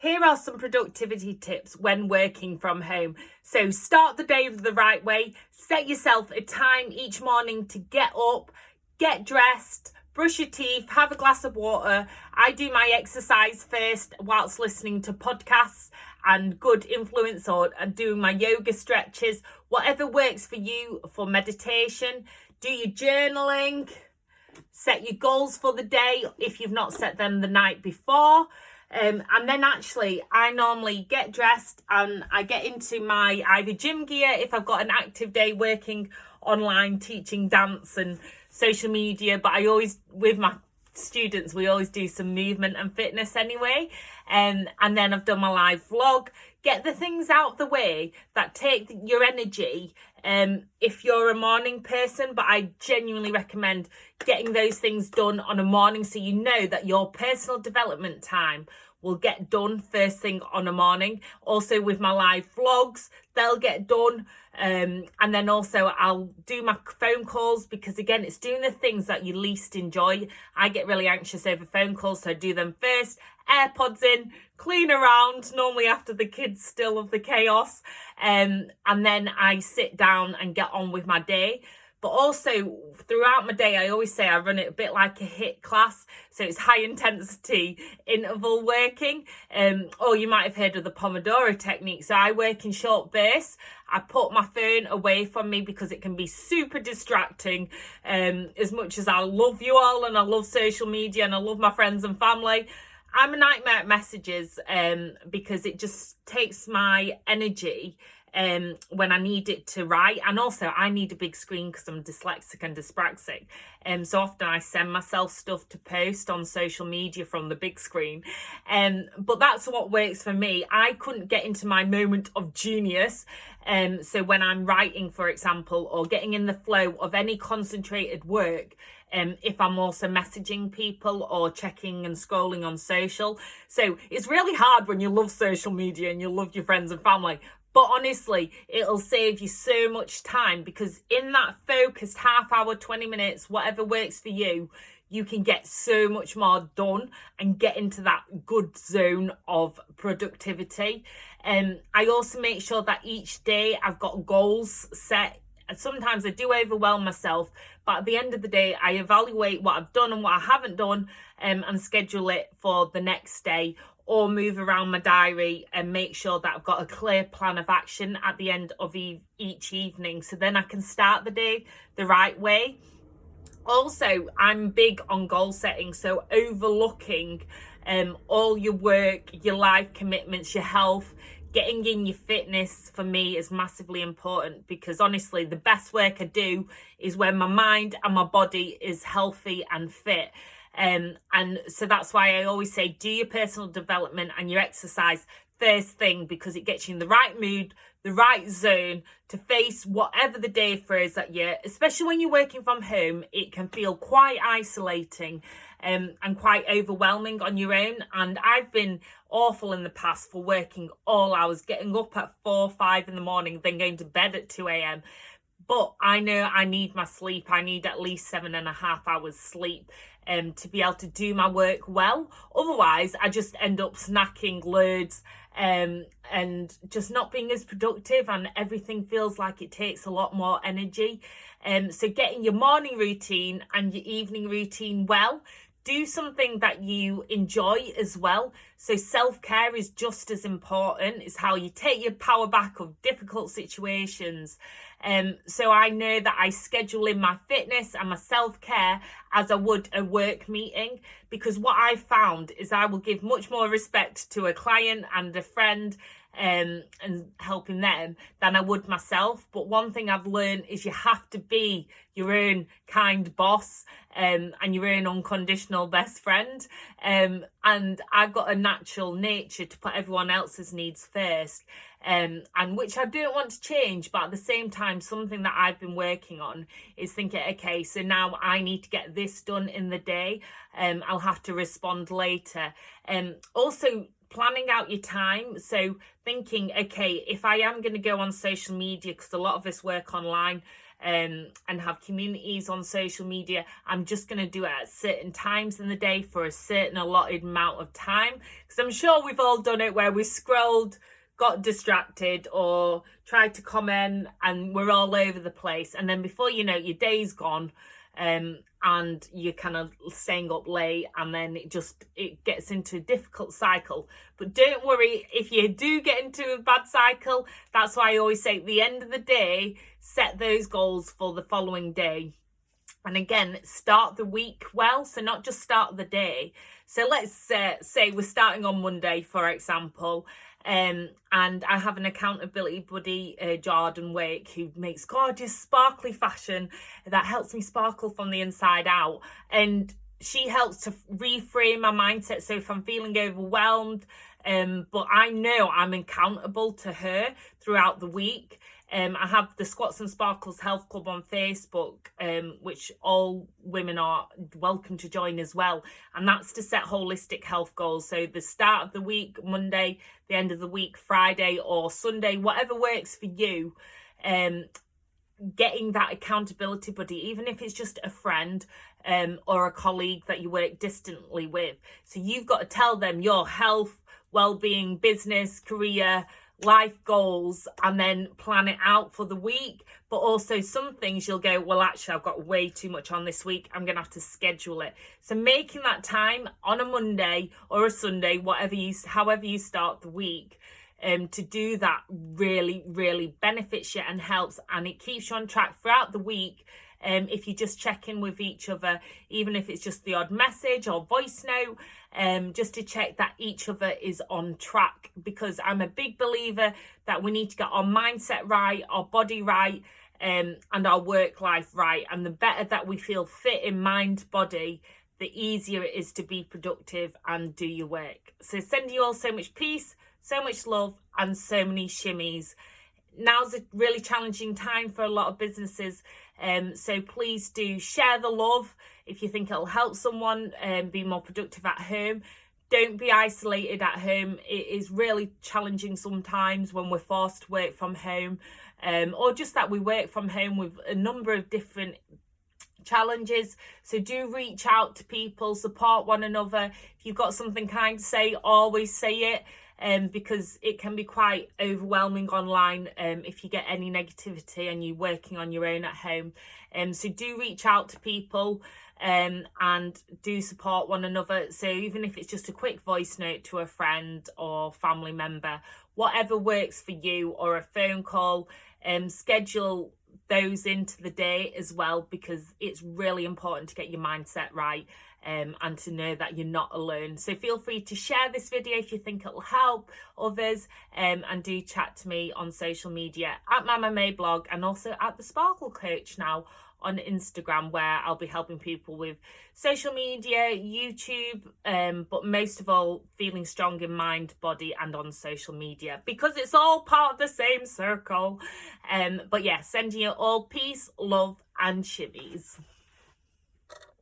Here are some productivity tips when working from home. So start the day the right way. Set yourself a time each morning to get up, get dressed, brush your teeth, have a glass of water. I do my exercise first whilst listening to podcasts and good influence, or doing my yoga stretches, whatever works for you for meditation. Do your journaling, set your goals for the day if you've not set them the night before. And then actually I normally get dressed and I get into my either gym gear if I've got an active day working online, teaching dance and social media. But I always, with my students, we always do some movement and fitness anyway. And then I've done my live vlog. Get the things out of the way that take your energy if you're a morning person, but I genuinely recommend getting those things done on a morning so you know that your personal development time will get done first thing on a morning. Also with my live vlogs, they'll get done. And then also I'll do my phone calls, because again, it's doing the things that you least enjoy. I get really anxious over phone calls, so I do them first. AirPods in, clean around, normally after the kids still of the chaos. And then I sit down and get on with my day. But also throughout my day, I always say I run it a bit like a HIIT class. So it's high intensity interval working. Or you might have heard of the Pomodoro technique. So I work in short bursts. I put my phone away from me because it can be super distracting. As much as I love you all and I love social media and I love my friends and family, I'm a nightmare at messages because it just takes my energy when I need it to write. And also I need a big screen because I'm dyslexic and dyspraxic. So often I send myself stuff to post on social media from the big screen. But that's what works for me. I couldn't get into my moment of genius. So when I'm writing, for example, or getting in the flow of any concentrated work, if I'm also messaging people or checking and scrolling on social. So it's really hard when you love social media and you love your friends and family. But honestly, it'll save you so much time, because in that focused half hour, 20 minutes, whatever works for you, you can get so much more done and get into that good zone of productivity. I also make sure that each day I've got goals set. Sometimes I do overwhelm myself, but at the end of the day, I evaluate what I've done and what I haven't done, and schedule it for the next day, or move around my diary and make sure that I've got a clear plan of action at the end of each evening, so then I can start the day the right way. Also, I'm big on goal setting, so overlooking all your work, your life commitments, your health, getting in your fitness for me is massively important, because honestly, the best work I do is when my mind and my body is healthy and fit. And so that's why I always say do your personal development and your exercise first thing, because it gets you in the right mood, the right zone to face whatever the day throws at you. Especially when you're working from home, it can feel quite isolating and quite overwhelming on your own. And I've been awful in the past for working all hours, getting up at 4, 5 in the morning, then going to bed at 2 a.m. But I know I need my sleep. I need at least 7.5 hours sleep to be able to do my work well. Otherwise, I just end up snacking loads and just not being as productive, and everything feels like it takes a lot more energy. So getting your morning routine and your evening routine well. Do something that you enjoy as well. So self-care is just as important. It's how you take your power back of difficult situations. So I know that I schedule in my fitness and my self-care as I would a work meeting, because what I've found is I will give much more respect to a client and a friend and helping them than I would myself. But one thing I've learned is you have to be your own kind boss and your own unconditional best friend. And I've got a natural nature to put everyone else's needs first, and which I don't want to change. But at the same time, something that I've been working on is thinking, okay, so now I need to get this done in the day. I'll have to respond later. Also, planning out your time. So thinking, okay, if I am going to go on social media, because a lot of us work online, and have communities on social media. I'm just going to do it at certain times in the day for a certain allotted amount of time, because I'm sure we've all done it where we scrolled, got distracted, or tried to comment, and we're all over the place, and then before you know it, your day's gone, and you're kind of staying up late, and then it gets into a difficult cycle. But don't worry if you do get into a bad cycle. That's why I always say at the end of the day, set those goals for the following day. And again, start the week well, so not just start the day. So let's say we're starting on Monday, for example, and I have an accountability buddy, Jordan Wake, who makes gorgeous sparkly fashion that helps me sparkle from the inside out. And she helps to reframe my mindset. So if I'm feeling overwhelmed, but I know I'm accountable to her throughout the week. I have the Squats and Sparkles Health Club on Facebook, which all women are welcome to join as well. And that's to set holistic health goals. So the start of the week, Monday, the end of the week, Friday or Sunday, whatever works for you. Getting that accountability buddy, even if it's just a friend or a colleague that you work distantly with. So you've got to tell them your health, well-being, business, career, life goals, and then plan it out for the week. But also some things you'll go, well, actually, I've got way too much on this week, I'm gonna have to schedule it. So making that time on a Monday or a Sunday, however you start the week, to do that really, really benefits you and helps, and it keeps you on track throughout the week. If you just check in with each other, even if it's just the odd message or voice note, just to check that each other is on track, because I'm a big believer that we need to get our mindset right, our body right, and our work life right. And the better that we feel fit in mind, body, the easier it is to be productive and do your work. So sending you all so much peace, so much love, and so many shimmies. Now's a really challenging time for a lot of businesses, so please do share the love if you think it'll help someone be more productive at home. Don't be isolated at home. It is really challenging sometimes when we're forced to work from home, or just that we work from home with a number of different challenges. So do reach out to people, support one another. If you've got something kind to say, always say it. Because it can be quite overwhelming online if you get any negativity and you're working on your own at home. So do reach out to people and do support one another. So even if it's just a quick voice note to a friend or family member, whatever works for you, or a phone call, schedule those into the day as well, because it's really important to get your mindset right. And to know that you're not alone. So feel free to share this video if you think it'll help others, and do chat to me on social media at Mama May Blog, and also at The Sparkle Coach now on Instagram, where I'll be helping people with social media, YouTube, but most of all feeling strong in mind, body, and on social media, because it's all part of the same circle. But yeah, sending you all peace, love, and shimmies.